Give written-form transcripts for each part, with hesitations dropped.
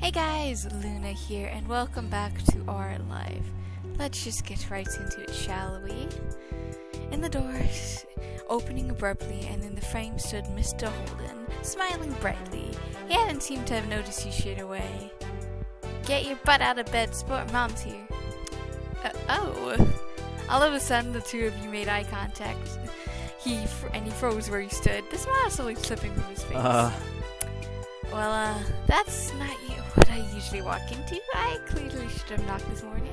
Hey guys, Luna here, and welcome back to our live. Let's just get right into it, shall we? In the door, opening abruptly, and in the frame stood Mr. Holden, smiling brightly. He hadn't seemed to have noticed you straight away. Get your butt out of bed, sport, Mom's here. Oh. All of a sudden, the two of you made eye contact. He froze where he stood, the smile slowly slipping from his face. Well, that's not what I usually walk into. I clearly should have knocked this morning.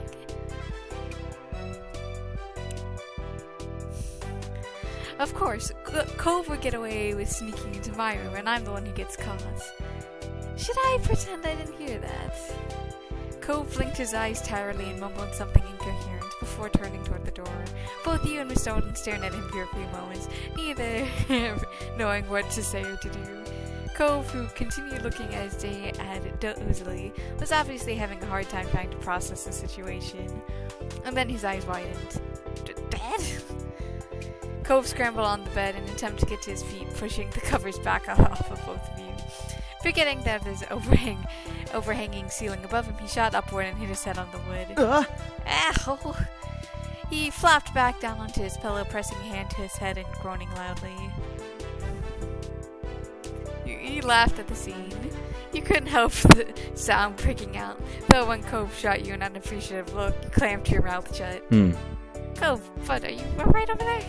Of course, Cove would get away with sneaking into my room, and I'm the one who gets caught. Should I pretend I didn't hear that? Cove blinked his eyes tiredly and mumbled something incoherent before turning toward the door. Both you and Mr. Holden stared at him for a few moments, neither knowing what to say or to do. Cove, who continued looking at his day dozily, was obviously having a hard time trying to process the situation. And then his eyes widened. Bed? Cove scrambled on the bed in an attempt to get to his feet, pushing the covers back off of both of you. Forgetting that there's overhanging ceiling above him, he shot upward and hit his head on the wood. Ow! He flopped back down onto his pillow, pressing a hand to his head and groaning loudly. He laughed at the scene. You couldn't help the sound pricking out, though when Cove shot you an unappreciative look, you clamped your mouth shut. Cove, what, are you right over there?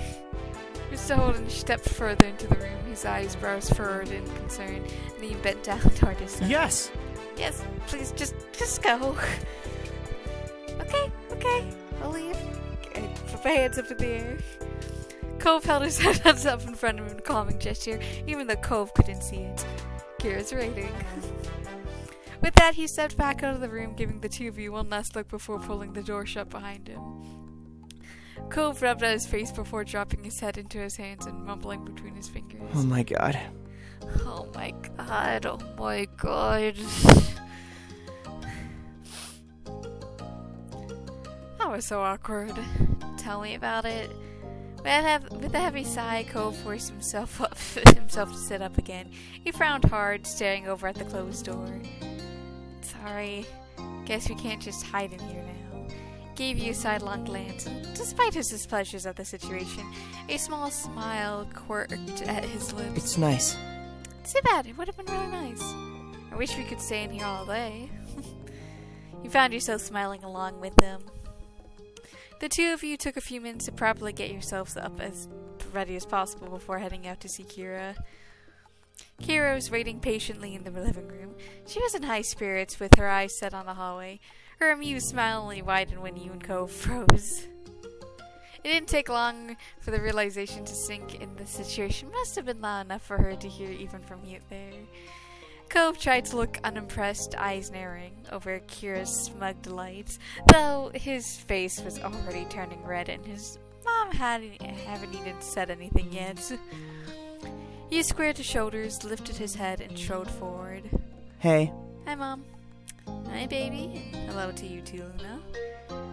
Mr. Holden stepped further into the room, his eyebrows furrowed in concern, and he bent down toward his son. Yes! Yes, please, just go. Okay, I'll leave. Put my hands up in the air. Cove held his hands up in front of him in a calming gesture, even though Cove couldn't see it. Kira's rating. With that, he stepped back out of the room, giving the two of you one last look before pulling the door shut behind him. Cove rubbed at his face before dropping his head into his hands and mumbling between his fingers. Oh my god. Oh my god, oh my god. That was so awkward. Tell me about it. With a heavy sigh, Cove forced himself to sit up again. He frowned hard, staring over at the closed door. Sorry. Guess we can't just hide in here now. Gave you a sidelong glance, and despite his displeasure at the situation, a small smile quirked at his lips. It's nice. Too bad, it would have been really nice. I wish we could stay in here all day. You found yourself smiling along with them. The two of you took a few minutes to properly get yourselves up as ready as possible before heading out to see Kira. Kira was waiting patiently in the living room. She was in high spirits with her eyes set on the hallway. Her amused smile only widened when you and Cove froze. It didn't take long for the realization to sink in. The situation must have been loud enough for her to hear even from mute there. Cove tried to look unimpressed, eyes narrowing over Kira's smug delight, though his face was already turning red and his mom haven't even said anything yet. He squared his shoulders, lifted his head, and strode forward. Hey. Hi, Mom. Hi, baby. Hello to you too, Luna.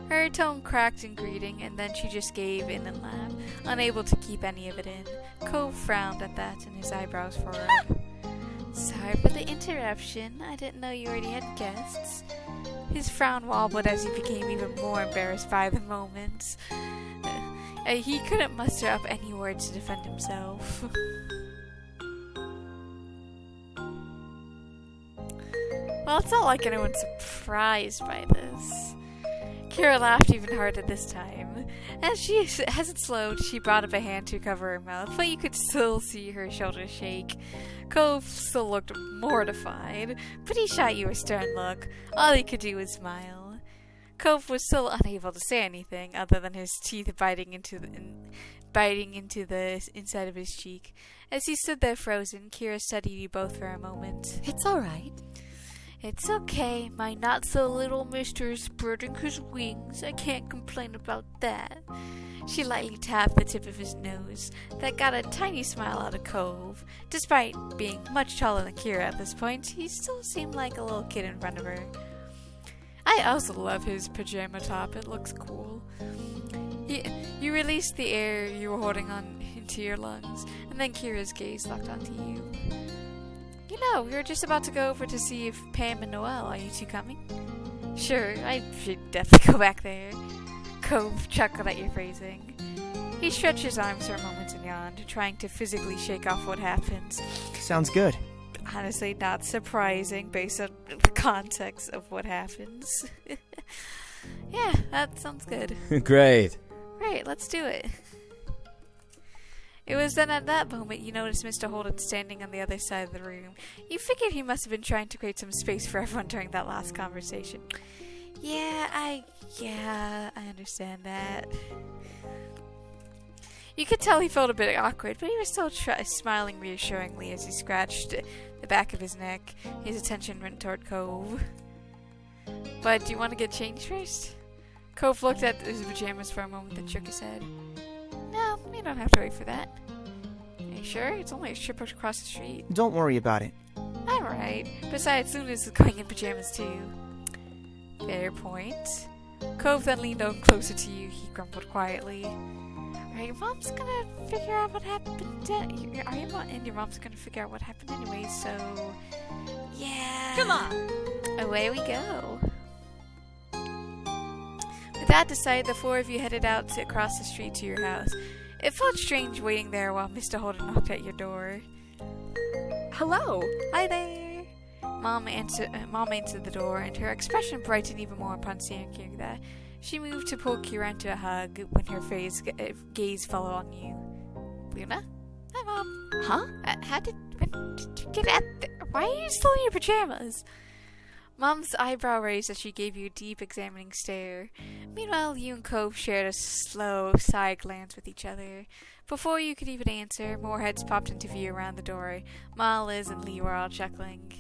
Her tone cracked in greeting, and then she just gave in and laughed, unable to keep any of it in. Cove frowned at that, and his eyebrows furrowed. Sorry for the interruption. I didn't know you already had guests. His frown wobbled as he became even more embarrassed by the moment. He couldn't muster up any words to defend himself. Well, it's not like anyone's surprised by this. Kira laughed even harder this time. As it slowed, she brought up a hand to cover her mouth, but you could still see her shoulders shake. Cove still looked mortified, but he shot you a stern look. All he could do was smile. Cove was still unable to say anything other than his teeth biting into the inside of his cheek. As he stood there frozen, Kira studied you both for a moment. It's all right. It's okay. My not-so-little mister is spreading his wings. I can't complain about that. She lightly tapped the tip of his nose. That got a tiny smile out of Cove. Despite being much taller than Kira at this point, he still seemed like a little kid in front of her. I also love his pajama top. It looks cool. You released the air you were holding on into your lungs, and then Kira's gaze locked onto you. You no, we were just about to go over to see if Pam and Noelle, are you two coming? Sure, I should definitely go back there. Cove chuckled at your phrasing. He stretched his arms for a moment and yawned, trying to physically shake off what happens. Sounds good. Honestly, not surprising based on the context of what happens. Yeah, that sounds good. Great. Right, let's do it. It was then at that moment you noticed Mr. Holden standing on the other side of the room. You figured he must have been trying to create some space for everyone during that last conversation. Yeah, I understand that. You could tell he felt a bit awkward, but he was still smiling reassuringly as he scratched the back of his neck. His attention went toward Cove. But do you want to get changed first? Cove looked at his pajamas for a moment and shook his head. No, we don't have to wait for that. Are you sure? It's only a trip across the street. Don't worry about it. Alright. Besides, Luna's going in pajamas too. Fair point. Cove then leaned on closer to you. He grumbled quietly. Your mom's gonna figure out what happened. And your mom's gonna figure out what happened anyway, so yeah. Come on! Away we go. With that decided, the four of you headed out across the street to your house. It felt strange waiting there while Mr. Holden knocked at your door. Hello! Hi there! Mom answered the door, and her expression brightened even more upon seeing Kira. She moved to pull Kira into a hug when her gaze fell on you. Luna? Hi, Mom. Huh? When did you get why are you still in your pajamas? Mom's eyebrow raised as she gave you a deep, examining stare. Meanwhile, you and Cove shared a slow side glance with each other. Before you could even answer, more heads popped into view around the door. Ma, Liz, and Lee were all chuckling.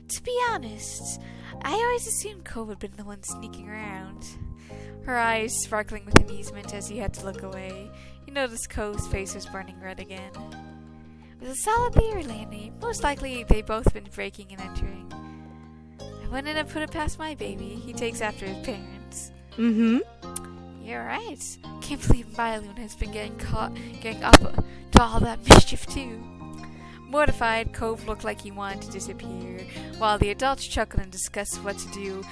To be honest, I always assumed Cove had been the one sneaking around. Her eyes sparkling with amusement as you had to look away. You noticed Cove's face was burning red again. With a solid theory, Landy. Most likely they've both been breaking and entering. I wouldn't have put it past my baby. He takes after his parents. Mm-hmm. You're right. Can't believe my Luna has been getting up to all that mischief too. Mortified, Cove looked like he wanted to disappear, while the adults chuckled and discussed what to do,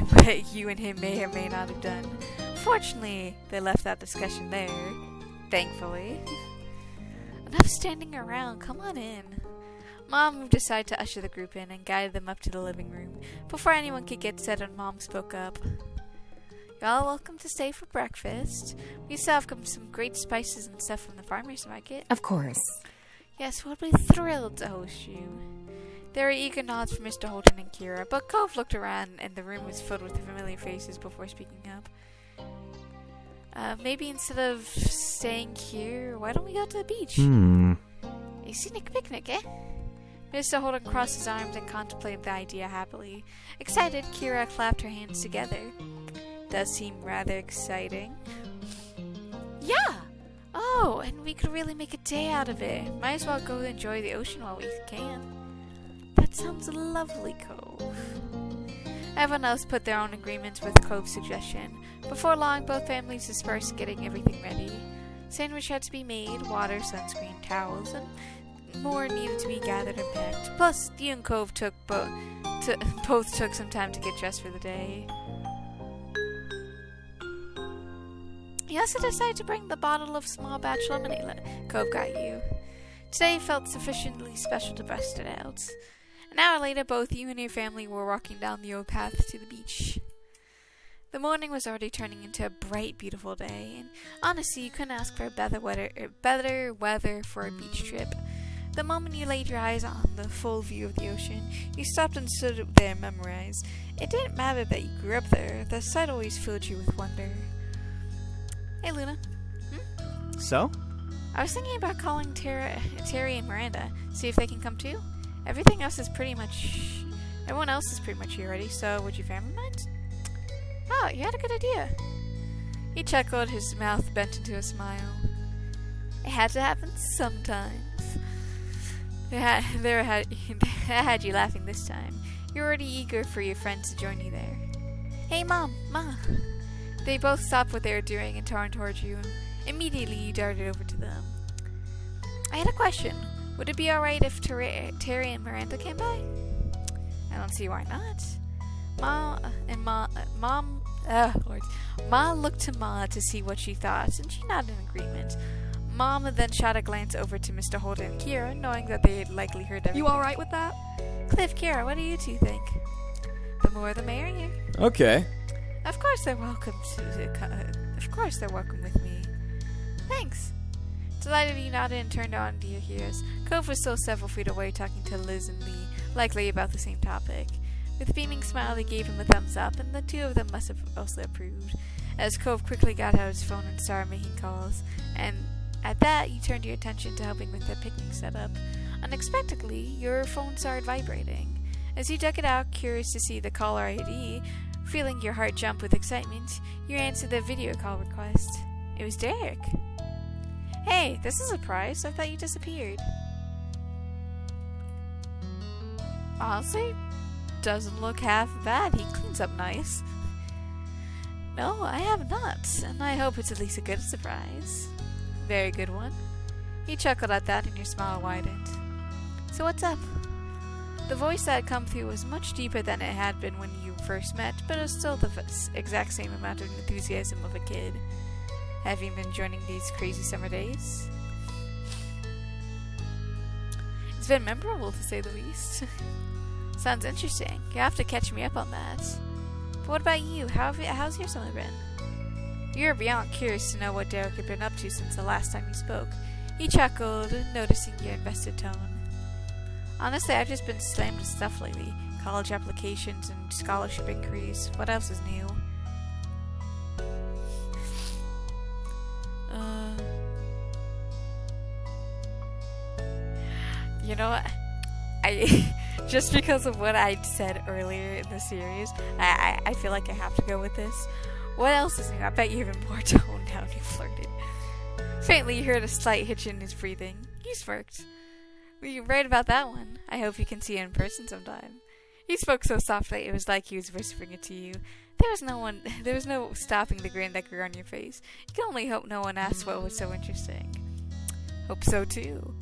what you and him may or may not have done. Fortunately, they left that discussion there. Thankfully. Enough standing around, come on in. Mom moved aside to usher the group in and guided them up to the living room. Before anyone could get settled, Mom spoke up. You're all welcome to stay for breakfast. We still have some great spices and stuff from the farmer's market. Of course. Yes, we'll be thrilled to host you. There were eager nods from Mr. Holden and Kira, but Cove looked around and the room was filled with familiar faces before speaking up. Maybe instead of staying here, why don't we go to the beach? A scenic picnic, eh? Mr. Holden crossed his arms and contemplated the idea happily. Excited, Kira clapped her hands together. Does seem rather exciting. Yeah! Oh, and we could really make a day out of it. Might as well go enjoy the ocean while we can. That sounds lovely, Cove. Everyone else put their own agreements with Cove's suggestion. Before long, both families dispersed, getting everything ready. Sandwich had to be made, water, sunscreen, towels, and more needed to be gathered and packed. Plus, you and Cove both took some time to get dressed for the day. You also decided to bring the bottle of small batch lemonade Cove got you. Today felt sufficiently special to bust it out. An hour later, both you and your family were walking down the old path to the beach. The morning was already turning into a bright, beautiful day, and honestly, you couldn't ask for better weather for a beach trip. The moment you laid your eyes on the full view of the ocean, you stopped and stood there memorized. It didn't matter that you grew up there, the sight always filled you with wonder. Hey, Luna. So? I was thinking about calling Terry and Miranda, see if they can come too. Everyone else is pretty much here already, so would your family mind? Oh, you had a good idea. He chuckled, his mouth bent into a smile. It had to happen sometimes. I had you laughing this time. You're already eager for your friends to join you there. Hey, Mom, Ma. They both stopped what they were doing and turned towards you. Immediately, you darted over to them. I had a question. Would it be alright if Terry and Miranda came by? I don't see why not. Ma looked to Ma to see what she thought, and she nodded in agreement. Mom then shot a glance over to Mr. Holden and Kira, knowing that they had likely heard everything. You alright with that? Cliff, Kira, what do you two think? The more the merrier. Okay. Of course they're welcome with me. Thanks. Delighted you nodded and turned on to your hearers. Cove was still several feet away talking to Liz and Lee, likely about the same topic. With a beaming smile, they gave him a thumbs up, and the two of them must have also approved, as Cove quickly got out his phone and started making calls, and at that, you turned your attention to helping with the picnic setup. Unexpectedly, your phone started vibrating. As you dug it out, curious to see the caller ID, feeling your heart jump with excitement, you answered the video call request. It was Derek. Hey, this is a surprise. I thought you disappeared. Honestly, doesn't look half bad. He cleans up nice. No, I have not, and I hope it's at least a good surprise. Very good one. You chuckled at that and your smile widened. So what's up? The voice that had come through was much deeper than it had been when you first met, but it was still the exact same amount of enthusiasm of a kid. Have you been enjoying these crazy summer days? It's been memorable, to say the least. Sounds interesting. You have to catch me up on that. But what about you? How's your summer been? You were beyond curious to know what Derek had been up to since the last time you spoke. He chuckled, noticing your invested tone. Honestly, I've just been slammed with stuff lately. College applications and scholarship inquiries. What else is new? You know what? Just because of what I said earlier in the series, I feel like I have to go with this. What else is new? I bet you're even more toned down. You flirted. Faintly, you heard a slight hitch in his breathing. You smirked. Were you right about that one? I hope you can see it in person sometime. He spoke so softly, it was like he was whispering it to you. There was no stopping the grin that grew on your face. You can only hope no one asked what was so interesting. Hope so too.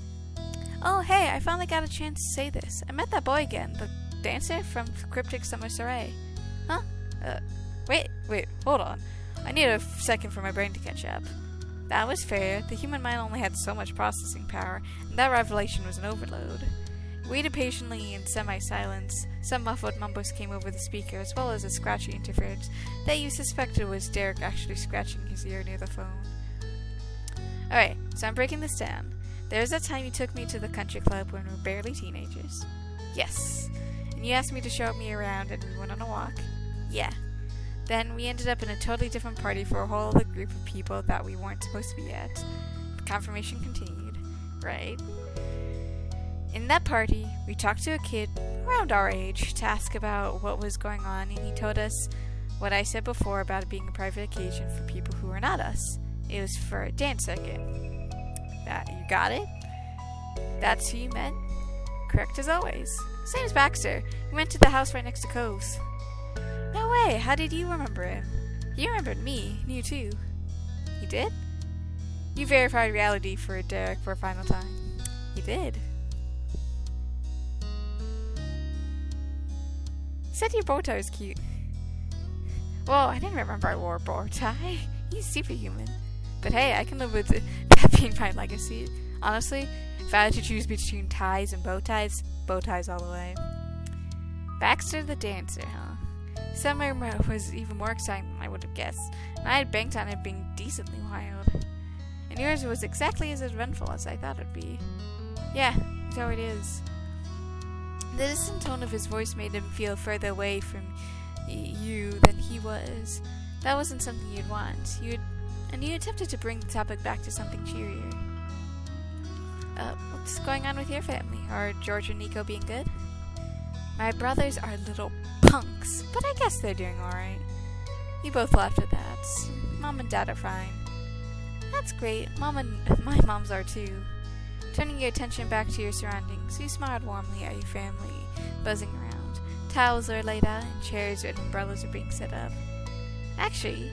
Oh, hey, I finally got a chance to say this. I met that boy again, the dancer from Cryptic Summer Soiree. Huh? Wait, hold on. I need a second for my brain to catch up. That was fair. The human mind only had so much processing power, and that revelation was an overload. You waited patiently in semi-silence. Some muffled mumbles came over the speaker, as well as a scratchy interference that you suspected was Derek actually scratching his ear near the phone. Alright, so I'm breaking this down. There was that time you took me to the country club when we were barely teenagers. Yes. And you asked me to show me around and we went on a walk. Yeah. Then we ended up in a totally different party for a whole other group of people that we weren't supposed to be at. The confirmation continued. Right. In that party, we talked to a kid around our age to ask about what was going on, and he told us what I said before about it being a private occasion for people who are not us. It was for a dance circuit. You got it? That's who you met? Correct as always. Same as Baxter. We went to the house right next to Cove's. No way, how did you remember him? He remembered me, and you too. He did? You verified reality for Derek for a final time. He did. He said your bow tie was cute. Well, I didn't remember I wore a bow tie. He's superhuman. But hey, I can live with that being my legacy. Honestly, if I had to choose between ties and bow ties all the way. Baxter the dancer, huh? Summer was even more exciting than I would have guessed, and I had banked on it being decently wild. And yours was exactly as eventful as I thought it would be. Yeah, so it is. The distant tone of his voice made him feel further away from you than he was. That wasn't something you'd want. You attempted to bring the topic back to something cheerier. What's going on with your family? Are George and Nico being good? My brothers are little punks, but I guess they're doing alright. You both laughed at that. Mom and Dad are fine. That's great. My moms are too. Turning your attention back to your surroundings, you smiled warmly at your family, buzzing around. Towels are laid out and chairs and umbrellas are being set up. Actually,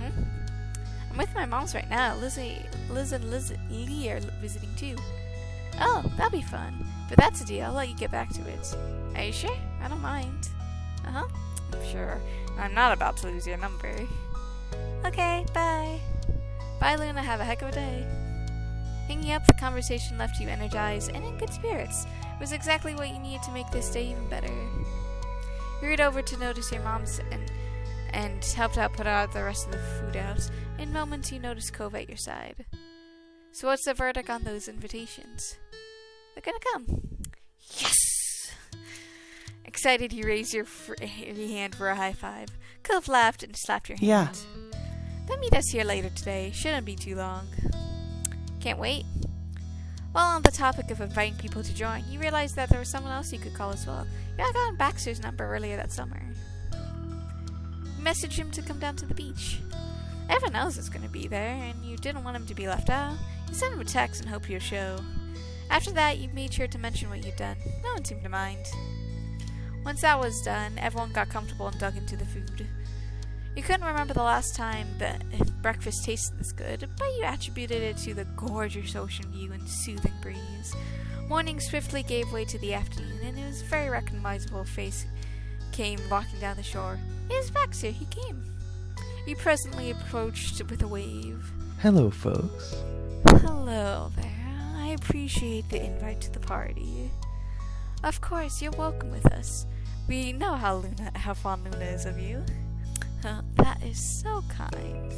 I'm with my moms right now. Liz and Lee are visiting too. Oh, that'll be fun. But that's a deal. I'll let you get back to it. Are you sure? I don't mind. Uh-huh. I'm sure. I'm not about to lose your number. Okay, bye. Bye, Luna. Have a heck of a day. Hanging up, the conversation left you energized and in good spirits. It was exactly what you needed to make this day even better. You hurried over to notice your mom's and helped out put out the rest of the food out. In moments, you noticed Cove at your side. So what's the verdict on those invitations? They're gonna come. Yes! Excited, you raised your hand for a high five. Cove laughed and slapped your hand. Yeah. They'll meet us here later today. Shouldn't be too long. Can't wait. While on the topic of inviting people to join, you realized that there was someone else you could call as well. You had gotten Baxter's number earlier that summer. You messaged him to come down to the beach. Everyone else is going to be there, and you didn't want him to be left out. You sent him a text and hoped he'd show. After that, you made sure to mention what you'd done. No one seemed to mind. Once that was done, everyone got comfortable and dug into the food. You couldn't remember the last time that breakfast tasted this good, but you attributed it to the gorgeous ocean view and soothing breeze. Morning swiftly gave way to the afternoon, and it was a very recognizable face came walking down the shore. It was Baxter. He came. You presently approached with a wave. Hello, folks. Hello there. I appreciate the invite to the party. Of course, you're welcome with us. We know how fond Luna is of you. That is so kind.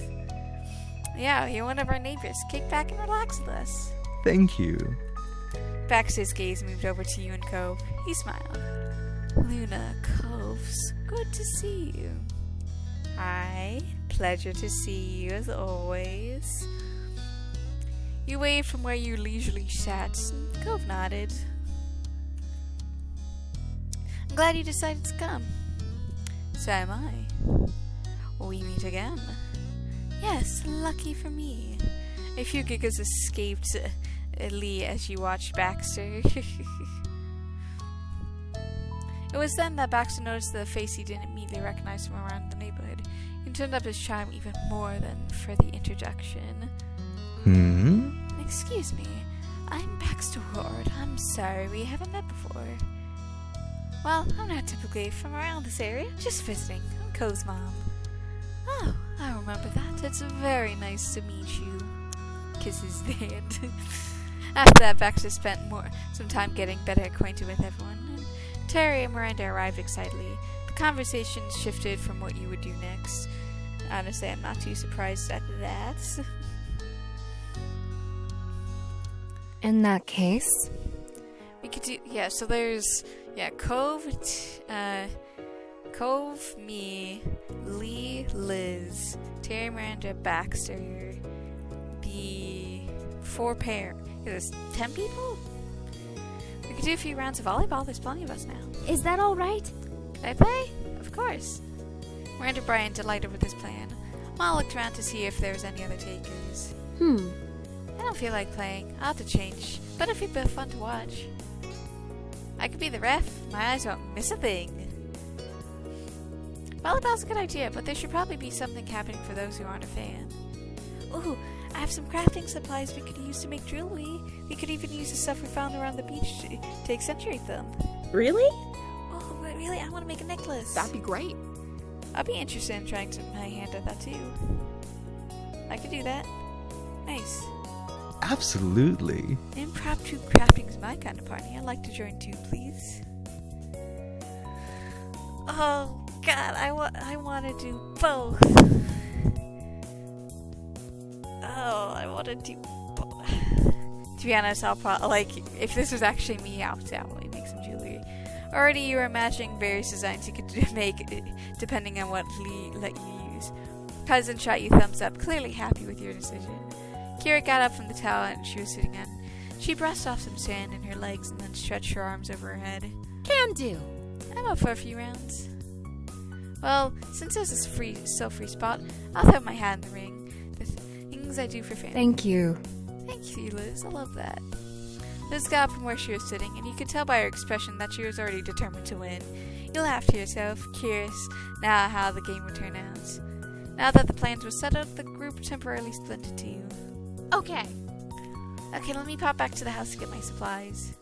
Yeah, you're one of our neighbors. Kick back and relax with us. Thank you. Baxter's gaze moved over to you and Cove. He smiled. Luna, Coves, good to see you. Hi, pleasure to see you as always. You waved from where you leisurely sat, and Cove nodded. I'm glad you decided to come. So am I. We meet again. Yes, lucky for me. A few giggles escaped Lee as you watched Baxter. It was then that Baxter noticed the face he didn't immediately recognize from around the neighborhood. He turned up his charm even more than for the introduction. Excuse me, I'm Baxter Ward. I'm sorry we haven't met before. Well, I'm not typically from around this area, just visiting. I'm Cove's mom. Oh, I remember that. It's very nice to meet you. Kisses the hand. After that, Baxter spent some time getting better acquainted with everyone, and Terry and Miranda arrived excitedly. The conversation shifted from what you would do next. Honestly, I'm not too surprised at that. In that case, We could do, so there's, Cove, me, Lee, Liz, Terry, Miranda, Baxter, the 4 pair. There's 10 people? We could do a few rounds of volleyball. There's plenty of us now. is that all right? Can I play? Of course. Miranda and Brian delighted with this plan. Ma looked around to see if there was any other takers. I don't feel like playing. I'll have to change, but it'd be fun to watch. I could be the ref. My eyes won't miss a thing. Volleyball's a good idea, but there should probably be something happening for those who aren't a fan. Ooh, I have some crafting supplies we could use to make jewelry. We could even use the stuff we found around the beach to accentuate them. Really? Oh, but really, I want to make a necklace. That'd be great. I'll be interested in trying my hand at that too. I could do that. Nice. Absolutely. Impromptu crafting is my kind of party. I'd like to join too, please. Oh God, I want to do both. Oh, I want to do both. To be honest, I'll probably, if this was actually me, I'll probably make some jewelry. Already, you were imagining various designs you could make depending on what Lee let you use. Cousin shot you thumbs up, clearly happy with your decision. Kira got up from the towel and she was sitting on. She brushed off some sand in her legs and then stretched her arms over her head. Can do. I'm up for a few rounds. Well, since this is a free spot, I'll throw my hat in the ring. The things I do for fans. Thank you. Thank you, Liz. I love that. Liz got up from where she was sitting, and you could tell by her expression that she was already determined to win. You laughed to yourself, curious now how the game would turn out. Now that the plans were settled, the group temporarily split into two. Okay. Okay, let me pop back to the house to get my supplies.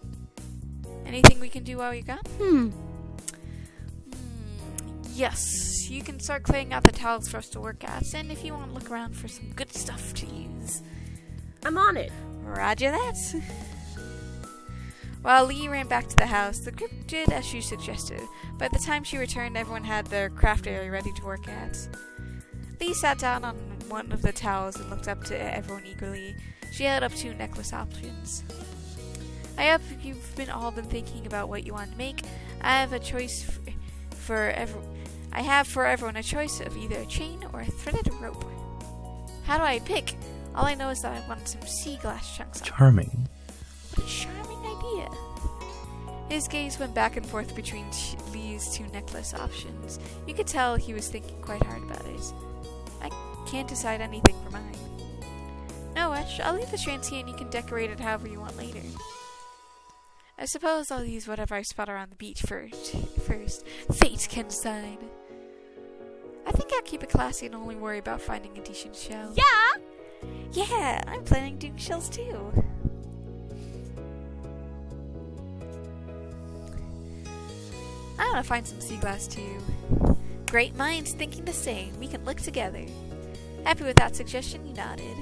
Anything we can do while you're gone? Yes, you can start clearing out the towels for us to work at, and if you want to look around for some good stuff to use. I'm on it. Roger that. While Lee ran back to the house, the group did as she suggested. By the time she returned, everyone had their craft area ready to work at. Lee sat down on one of the towels and looked up to everyone eagerly. She held up 2 necklace options. I hope you've all been thinking about what you want to make. I have for everyone a choice of either a chain or a threaded rope. How do I pick? All I know is that I want some sea glass chunks. Charming. What a charming idea. His gaze went back and forth between Lee's 2 necklace options. You could tell he was thinking quite hard about it. I can't decide anything for mine. No, Ash, I'll leave the strands here and you can decorate it however you want later. I suppose I'll use whatever I spot around the beach first. Fate can decide. I think I'll keep it classy and only worry about finding a decent shell. Yeah! Yeah, I'm planning on doing shells too. I want to find some sea glass too. Great minds thinking the same. We can look together. Happy with that suggestion, he nodded.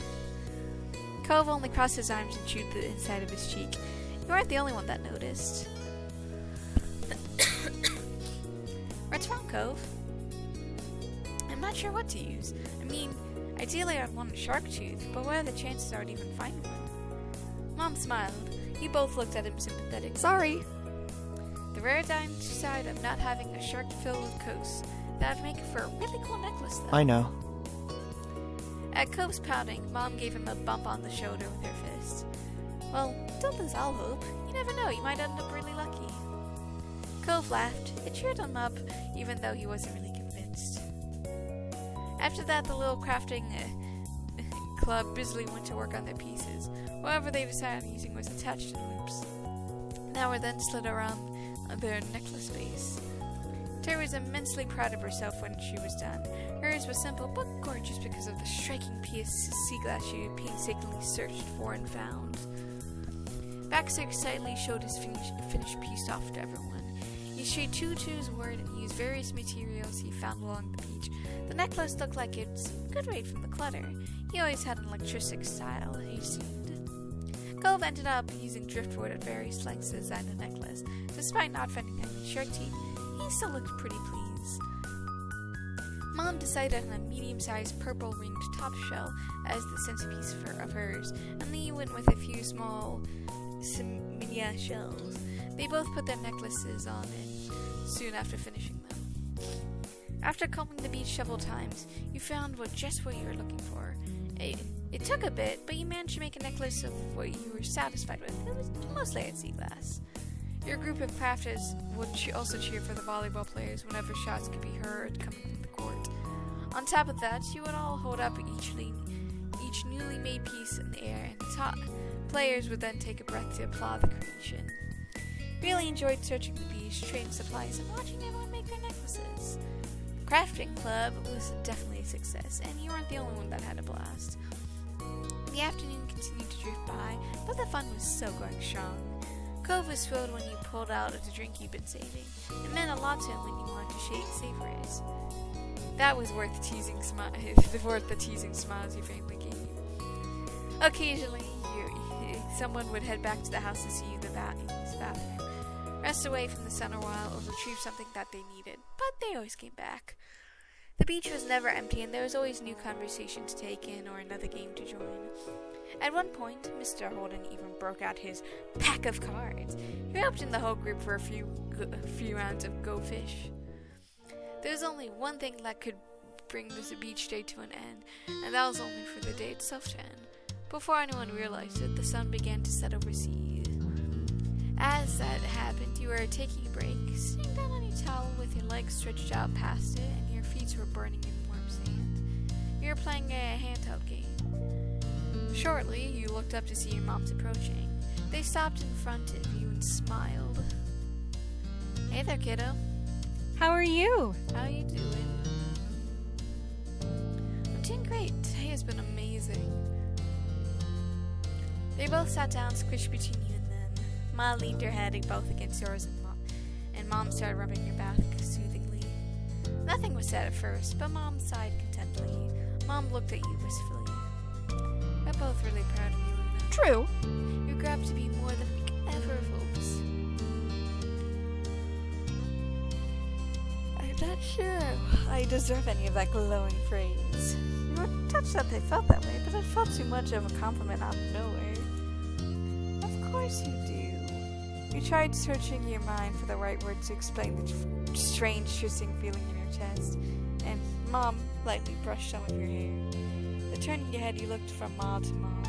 Cove only crossed his arms and chewed the inside of his cheek. You aren't the only one that noticed. What's wrong, Cove? I'm not sure what to use. I mean, ideally I'd want a shark tooth, but what are the chances I'd even find one? Mom smiled. You both looked at him sympathetic. Sorry. The rare downside of not having a shark-filled coast. That'd make it for a really cool necklace, though. I know. At Cove's pouting, Mom gave him a bump on the shoulder with her fist. Well, don't lose all hope. You never know, you might end up really lucky. Cove laughed. It cheered him up, even though he wasn't really convinced. After that, the little crafting club busily went to work on their pieces. Whatever they decided on using was attached to loops. Now were then slid around their necklace base. Terry was immensely proud of herself when she was done. Hers was simple but gorgeous because of the striking piece of sea glass she had painstakingly searched for and found. Baxter excitedly showed his finished piece off to everyone. He strayed true to his word and used various materials he found along the beach. The necklace looked like it's good weight from the clutter. He always had an electric style, he seemed. Cove ended up using driftwood at various lengths to design the necklace. Despite not finding any shark teeth, he still looked pretty pleased. Mom decided on a medium-sized purple ringed top shell as the centerpiece of hers, and Lee went with a few small mini shells. They both put their necklaces on it soon after finishing them. After combing the beach several times, you found just what you were looking for. It took a bit, but you managed to make a necklace of what you were satisfied with. It was mostly at sea glass. Your group of crafters would also cheer for the volleyball players whenever shots could be heard coming from the court. On top of that, you would all hold up each newly made piece in the air, and the top players would then take a breath to applaud the creation. Really enjoyed searching the beach, trading supplies, and watching everyone make their necklaces. The crafting club was definitely a success, and you weren't the only one that had a blast. The afternoon continued to drift by, but the fun was still going strong. Cove was thrilled when you pulled out the drink you'd been saving. It meant a lot to him when you wanted to savor it. That was worth the teasing smiles your family gave you. Occasionally, someone would head back to the house to see you in the bathroom, rest away from the sun a while, or retrieve something that they needed, but they always came back. The beach was never empty, and there was always new conversation to take in or another game to join. At one point, Mr. Holden even broke out his pack of cards. He roped in the whole group for a few rounds of Go Fish. There was only one thing that could bring this beach day to an end, and that was only for the day itself to end. Before anyone realized it, the sun began to set overseas. As that happened, you were taking a break, sitting down on your towel with your legs stretched out past it, and your feet were burning in the warm sand. You were playing a handheld game. Shortly, you looked up to see your moms approaching. They stopped in front of you and smiled. Hey there, kiddo. How are you? How you doing? I'm doing great. Today has been amazing. They both sat down, squished between you and them. Ma leaned her head both against yours, and Mom started rubbing your back soothingly. Nothing was said at first, but Mom sighed contentedly. Mom looked at you wistfully. We're both really proud of you, Luna. True. You grew up to be more than we could ever have hoped. I'm not sure I deserve any of that glowing praise. You were touched that they felt that way, but it felt too much of a compliment out of nowhere. Of course you do. You tried searching your mind for the right words to explain the strange, twisting feeling in your chest, and Mom lightly brushed some of your hair. Then turning your head, you looked from Ma to Mom.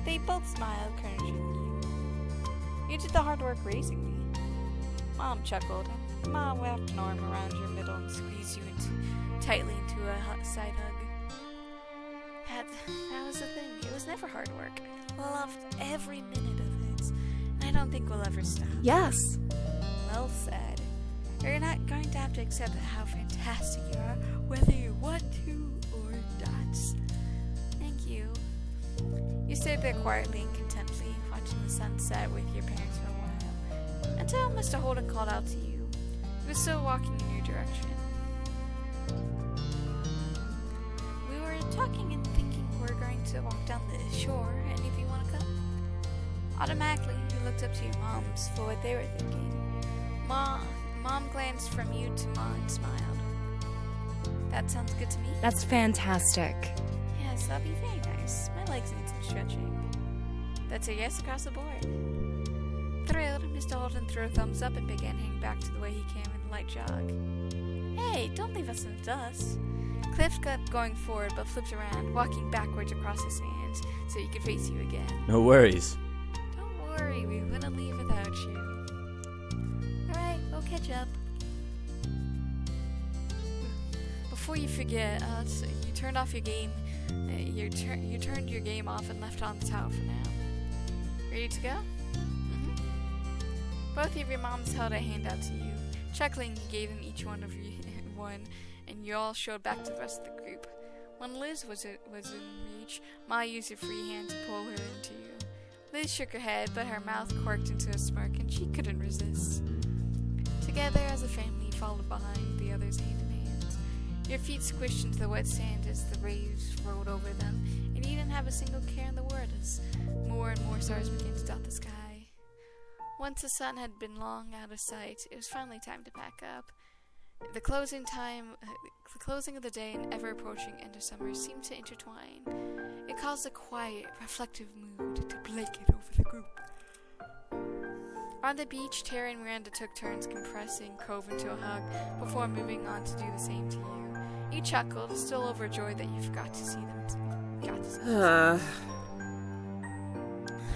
They both smiled, encouraging you. You did the hard work raising me. Mom chuckled, and Ma wrapped an arm around your middle and squeezed you tightly into a side hug. That was the thing. It was never hard work. I loved every minute of it, and I don't think we'll ever stop. Yes. Well said. You're not going to have to accept how fantastic you are, whether you want to or not. Thank you. You stayed there quietly and contentedly, watching the sunset with your parents for a while, until Mr. Holden called out to you. He was still walking in your direction. We were talking and thinking we're going to walk down the shore, and if you want to come. Automatically, you looked up to your moms for what they were thinking. Mom glanced from you to Ma and smiled. That sounds good to me. That's fantastic. Yes, that'll be very nice. My legs need some stretching. That's a yes across the board. Thrilled, Mr. Holden threw a thumbs up and began heading back to the way he came in a light jog. Hey, don't leave us in the dust. Cliff kept going forward but flipped around, walking backwards across the sand so he could face you again. No worries. Don't worry, we wouldn't leave without you. Alright, we'll catch up. Before you forget, so you turned off your game. You turned your game off and left it on the towel for now. Ready to go? Mm-hmm. Both of your moms held a hand out to you. Chuckling, you gave them each one of you one, and you all showed back to the rest of the group. When Liz was in reach, Ma used her free hand to pull her into you. Liz shook her head, but her mouth quirked into a smirk, and she couldn't resist. Together as a family, you followed behind the others hand in hand. Your feet squished into the wet sand as the waves rolled over them, and you didn't have a single care in the world as more and more stars began to dot the sky. Once the sun had been long out of sight, it was finally time to pack up. The closing of the day and ever-approaching end of summer seemed to intertwine. It caused a quiet, reflective mood to blanket over the group. On the beach, Terry and Miranda took turns compressing Cove into a hug before moving on to do the same to you. You chuckled, still overjoyed that you got to see them.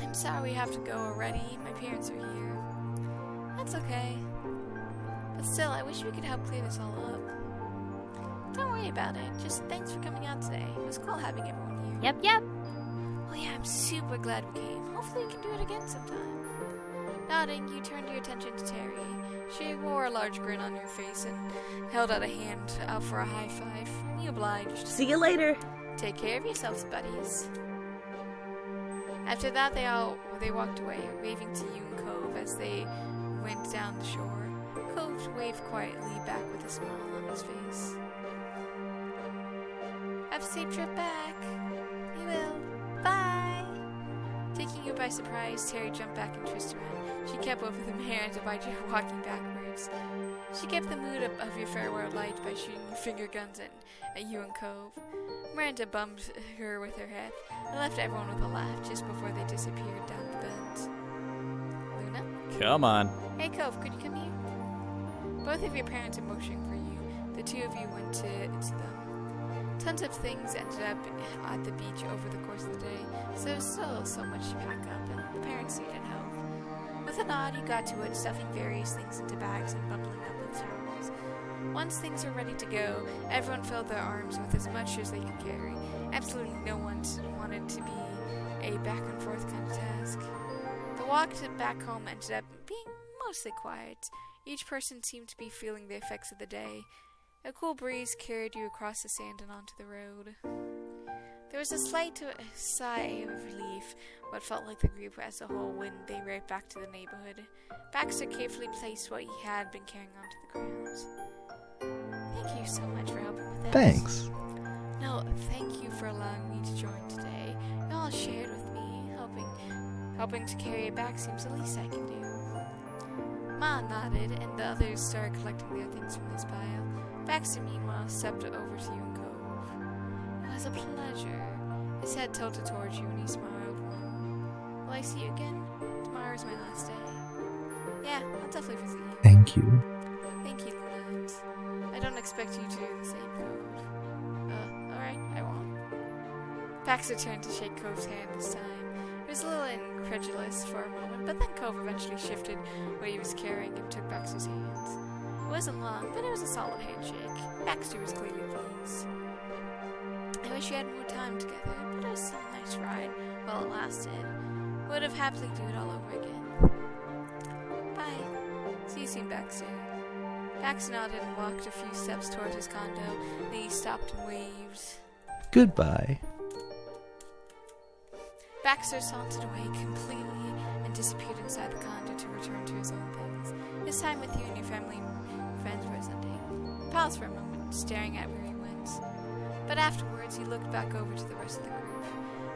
I'm sorry we have to go already. My parents are here. That's okay. But still, I wish we could help clear this all up. Don't worry about it. Just thanks for coming out today. It was cool having everyone here. Yep. Oh yeah, I'm super glad we came. Hopefully we can do it again sometime. Nodding, you turned your attention to Terry. She wore a large grin on her face and held out a hand out for a high five. You obliged. See you later. Take care of yourselves, buddies. After that, they walked away, waving to you and Cove as they went down the shore. Cove waved quietly back with a smile on his face. Have a safe trip back. You will. Bye. Taking you by surprise, Terry jumped back and twisted around. She kept both of them hands while you were walking backwards. She kept the mood of your farewell light by shooting finger guns at you and Cove. Miranda bumped her with her head and left everyone with a laugh just before they disappeared down the bend. Luna? Come on. Hey Cove, could you come here? Both of your parents are motioning for you. The two of you went to them. Tons of things ended up at the beach over the course of the day, so there was still so much to pack up, and the parents needed help. With a nod, you got to it, stuffing various things into bags and bundling up with towels. Once things were ready to go, everyone filled their arms with as much as they could carry. Absolutely no one wanted to be a back and forth kind of task. The walk back home ended up being mostly quiet. Each person seemed to be feeling the effects of the day. A cool breeze carried you across the sand and onto the road. There was a slight sigh of relief, what felt like the group as a whole when they rode back to the neighborhood. Baxter carefully placed what he had been carrying onto the ground. Thank you so much for helping with this. Thanks. No, thank you for allowing me to join today. You all shared with me. Helping to carry it back seems the least I can do. Ma nodded, and the others started collecting their things from this pile. Baxter, meanwhile, stepped over to you and Cove. It was a pleasure. His head tilted towards you, and he smiled. Will I see you again? Tomorrow's my last day. Yeah, I'll definitely visit you. Thank you. Thank you, Luna. I don't expect you to do the same, Cove. Alright, I won't. Baxter turned to shake Cove's hand this time. He was a little incredulous for a moment, but then Cove eventually shifted what he was carrying and took Baxter's hands. It wasn't long, but it was a solid handshake. Baxter was clearly pleased. I wish you had more time together, but it was still a nice ride while it lasted. Would have happily do it all over again. Bye. See you soon, Baxter. Baxter nodded and walked a few steps toward his condo. Then he stopped and waved. Goodbye. Baxter sauntered away completely and disappeared inside the condo to return to his own things. This time with you and your family and friends presenting. Paused for a moment, staring at where he went. But afterwards, he looked back over to the rest of the group.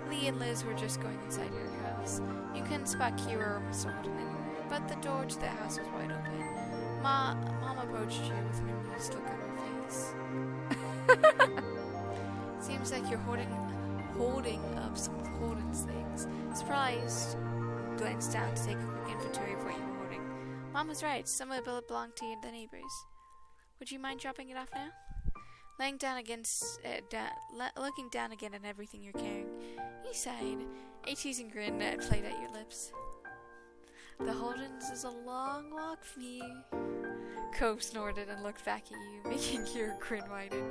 Lee and Liz were just going inside your house. You couldn't spot Kira or Mr. Holden anywhere, but the door to their house was wide open. Mom approached you with an amused look on her face. Seems like you're holding up some of Holden's things. Surprised, glanced down to take a quick inventory of what you were holding. Mom was right. Some of the billet belonged to you and the neighbors. Would you mind dropping it off now? Looking down again at everything you're carrying, he sighed. A teasing grin played at your lips. The Holdens is a long walk for me. Cove snorted and looked back at you, making your grin widen.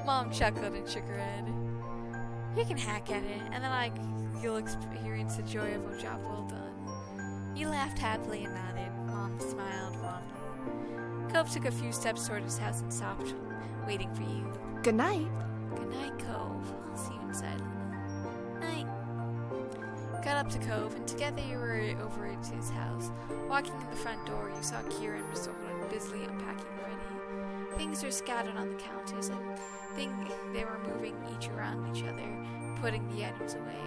Mom chuckled and shook her head. You can hack at it, and then you'll experience the joy of a job well done. You laughed happily and nodded. Mom smiled warmly. Cove took a few steps toward his house and stopped, waiting for you. Good night. Good night, Cove. I'll see you inside. Night. Got up to Cove, and together you were over to his house. Walking in the front door, you saw Kira and Mr. Holden busily unpacking already. Things were scattered on the counters, and they were moving each around each other, putting the items away.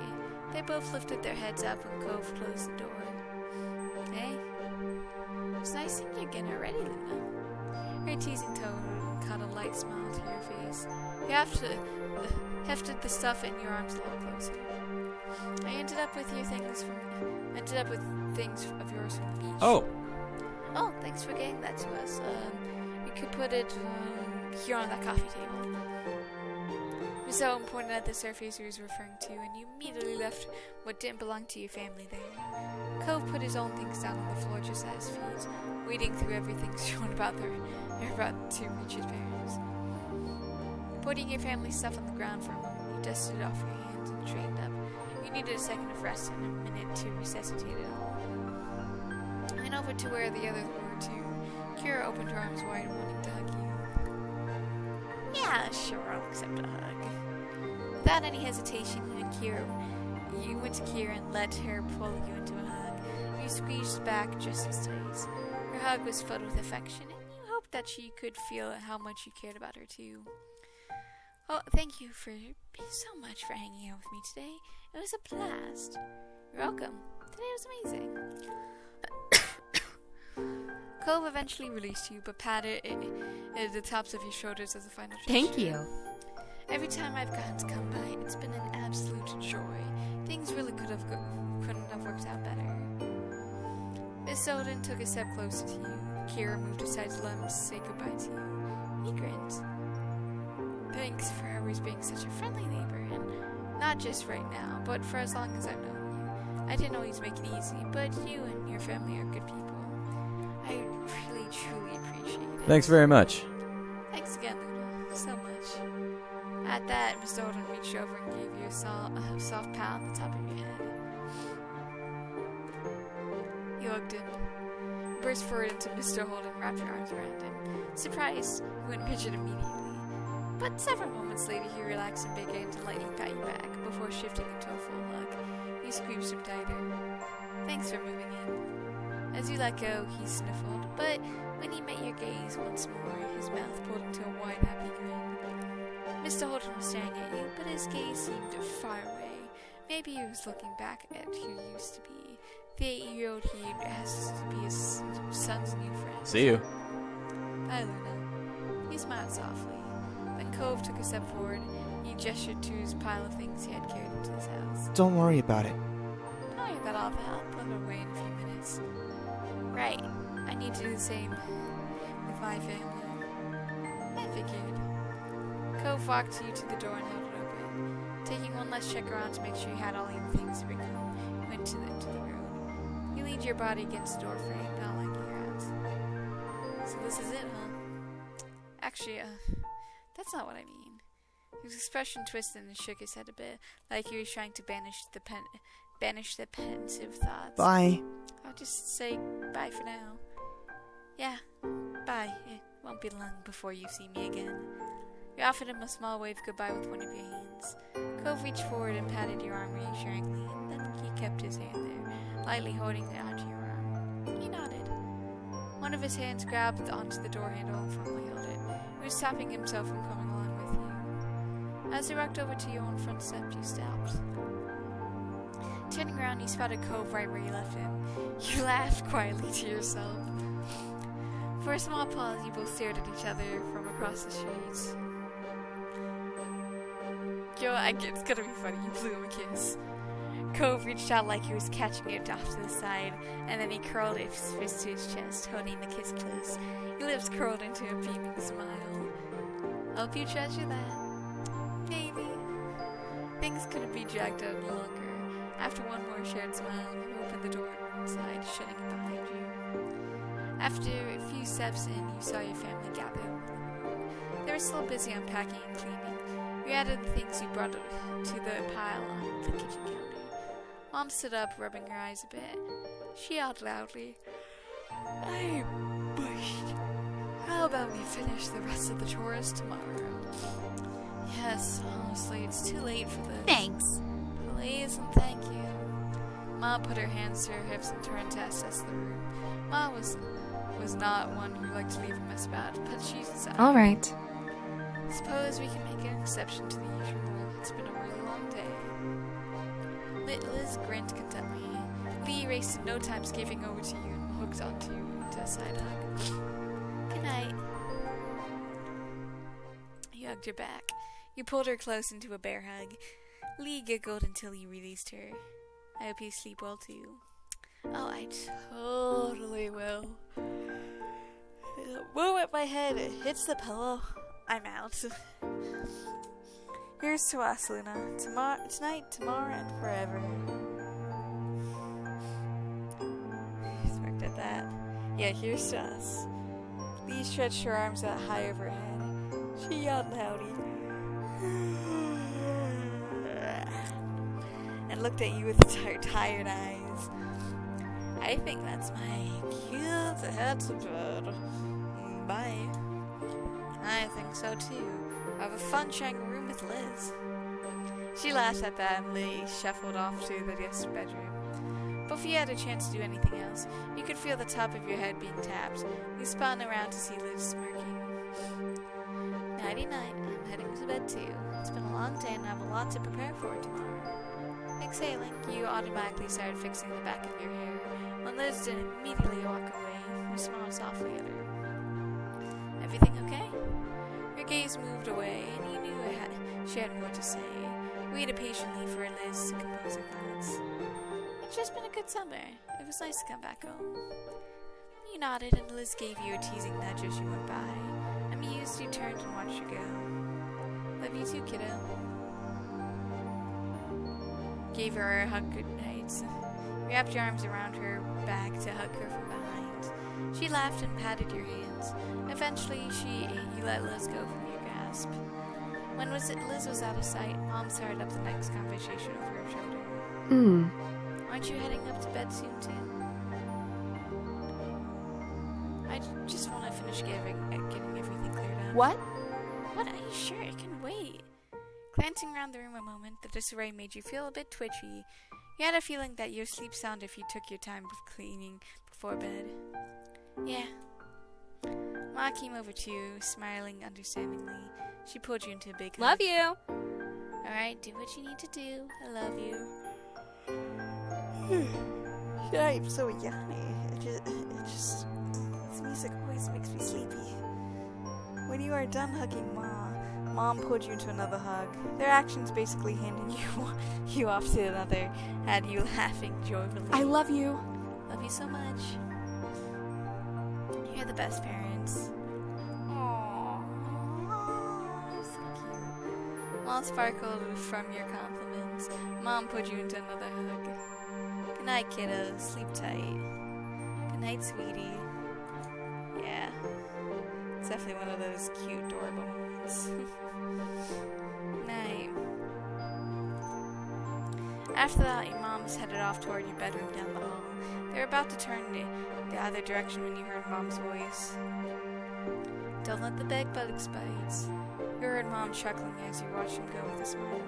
They both lifted their heads up when Cove closed the door. Hey, it's nice seeing you again already, Luna. Her teasing tone caught a light smile to your face. You hefted the stuff in your arms a little closer. I ended up with things of yours from the beach. Oh, Thanks for getting that to us. You could put it here on that coffee table. Miss Owen pointed at the surface he was referring to, and you immediately left what didn't belong to your family there. Cove put his own things down on the floor just at his feet, wading through everything shown about to reach his parents. Putting your family stuff on the ground for a moment, you dusted it off your hands and straightened up. You needed a second of rest and a minute to resuscitate it all. And over to where the others were too. Kira opened her arms wide, wanting to hug you. Yeah, sure, I'll accept a hug. Without any hesitation, you went to Kira and let her pull you into a hug. You squeezed back just as tight. Her hug was filled with affection, and you hoped that she could feel how much you cared about her too. Oh, thank you so much for hanging out with me today. It was a blast. You're welcome. Today was amazing. Cove eventually released you, but patted the tops of your shoulders as a final gesture. Thank you. Every time I've gotten to come by, it's been an absolute joy. Things really couldn't have worked out better. Miss Odin took a step closer to you. Kira moved aside to let him say goodbye to you. He grinned. Thanks for always being such a friendly neighbor, and not just right now, but for as long as I've known you. I didn't always make it easy, but you and your family are good people. I really, truly appreciate it. thanks very much. Thanks again, Luna, so much. At that, Miss Odin reached over and gave you a soft pat on the top of your head. You hugged him. Burst forward into Mr. Holden and wrapped your arms around him. Surprised, you went rigid immediately. But several moments later, he relaxed and began to lightly pat your back before shifting into a full hug. You squeezed him tighter. Thanks for moving in. As you let go, he sniffled, but when he met your gaze once more, his mouth pulled into a wide, happy grin. Mr. Holden was staring at you, but his gaze seemed far away. Maybe he was looking back at who he used to be. The 8-year-old he asked to be his son's new friend. See you. Bye, Luna. He smiled softly. Then Cove took a step forward. He gestured to his pile of things he had carried into his house. Don't worry about it. Don't worry about all that. I'll put it away in a few minutes. Right. I need to do the same with my family. I figured. Cove walked you to the door and held it open. Taking one last check around to make sure you had all your things to bring home, you went to the room. You leaned your body against the door frame, not liking your hands. So this is it, huh? Actually, that's not what I mean. His expression twisted and shook his head a bit, like he was trying to banish the pensive thoughts. Bye. I'll just say bye for now. Yeah, bye. It won't be long before you see me again. You offered him a small wave goodbye with one of your hands. Cove reached forward and patted your arm reassuringly, and then he kept his hand there, lightly holding it onto your arm. He nodded. One of his hands grabbed onto the door handle and firmly held it. He was stopping himself from coming along with you. As he walked over to your own front step, you stopped. Turning around, you spotted Cove right where you left him. You laughed quietly to yourself. For a small pause, you both stared at each other from across the street. It's gonna be funny. You blew him a kiss. Cove reached out like he was catching it off to the side, and then he curled his fist to his chest, holding the kiss close. Your lips curled into a beaming smile. Hope you treasure that. Maybe. Things couldn't be dragged out longer. After one more shared smile, you opened the door and went inside, shutting it behind you. After a few steps in, you saw your family gathered. They were still busy unpacking and cleaning. You added the things you brought to the pile on the kitchen counter. Mom stood up, rubbing her eyes a bit. She yelled loudly, I'm bushed. How about we finish the rest of the chores tomorrow? Yes, honestly, it's too late for this. Thanks. Please and thank you. Ma put her hands to her hips and turned to assess the room. Ma was not one who liked to leave a mess about, but she decided. All right. Suppose we can make an exception to the usual. It's been a really long day. Liz grinned contently. Lee raced in no time, skipping over to you and hooked onto you into a side hug. Good night. He hugged her back. You pulled her close into a bear hug. Lee giggled until you released her. I hope you sleep well too. Oh, I totally will. The moment my head hits the pillow, I'm out. Here's to us, Luna. Tonight, tomorrow, and forever. Looked at that. Yeah, here's to us. Lee stretched her arms out high over her head. She yelled loudly. And looked at you with tired eyes. I think that's my cue to head to bed. Bye. I think so too. I have a fun sharing a room with Liz. She laughed at that and Lee shuffled off to the guest bedroom. Before you had a chance to do anything else, you could feel the top of your head being tapped. You spun around to see Liz smirking. Nighty-night, I'm heading to bed too. It's been a long day and I have a lot to prepare for tomorrow. Exhaling, you automatically started fixing the back of your hair. When Liz didn't immediately walk away, you smiled softly at her. Everything okay? Your gaze moved away, and you knew she had more to say. You waited patiently for Liz to compose her thoughts. It's just been a good summer. It was nice to come back home. You nodded, and Liz gave you a teasing nudge as you went by. Amused, you turned and watched her go. Love you too, kiddo. Gave her a hug goodnight. Wrapped your arms around her back to hug her from behind. She laughed and patted your hands. Eventually, you let Liz go from your grasp. When Liz was out of sight, Mom started up the next conversation over her shoulder. Aren't you heading up to bed soon, too? I just want to finish getting everything cleared up. What? What? Are you sure? It can wait. Glancing around the room a moment, the disarray made you feel a bit twitchy. You had a feeling that you'd sleep sound if you took your time with cleaning before bed. Yeah. Ma came over to you, smiling understandingly. She pulled you into a big hug. Love you. Alright, do what you need to do. I love you. I'm so yummy. This music always makes me sleepy. When you are done hugging Mom pulled you into another hug. Their actions basically handing you off to another had you laughing joyfully. I love you. Love you so much. You're the best parents. Aww. So cute. Mom sparkled from your compliments. Mom put you into another hug. Good night, kiddos. Sleep tight. Good night, sweetie. Yeah. It's definitely one of those cute, adorable moments. Night. After that, your mom was headed off toward your bedroom down the hall. They were about to turn the other direction when you heard Mom's voice. Don't let the bed bugs bite. You heard Mom chuckling as you watched him go with a smile.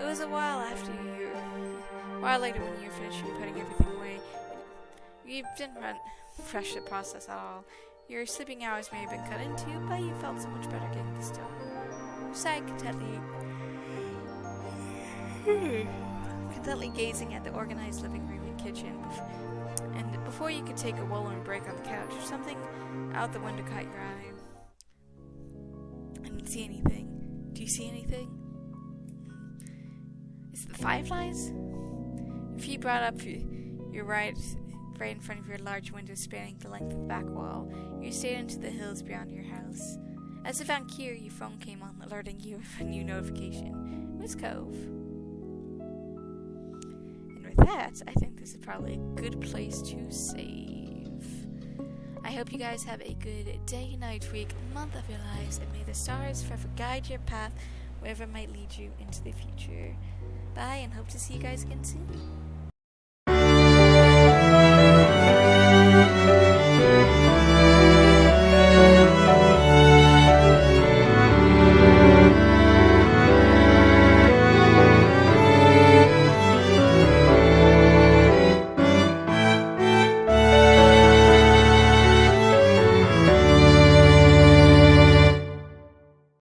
It was a while later when you were finishing putting everything away. You didn't rush the process at all. Your sleeping hours may have been cut into, but you felt so much better getting this done. You sighed contently gazing at the organized living room and kitchen. And before you could take a well-earned break on the couch, something out the window caught your eye. I didn't see anything. Do you see anything? Is it the fireflies? If you brought up your right in front of your large window spanning the length of the back wall, you stared into the hills beyond your house. As if on cue, your phone came on, alerting you of a new notification. It was Cove. And with that, I think this is probably a good place to save. I hope you guys have a good day, night, week, month of your lives, and may the stars forever guide your path wherever it might lead you into the future. Bye, and hope to see you guys again soon.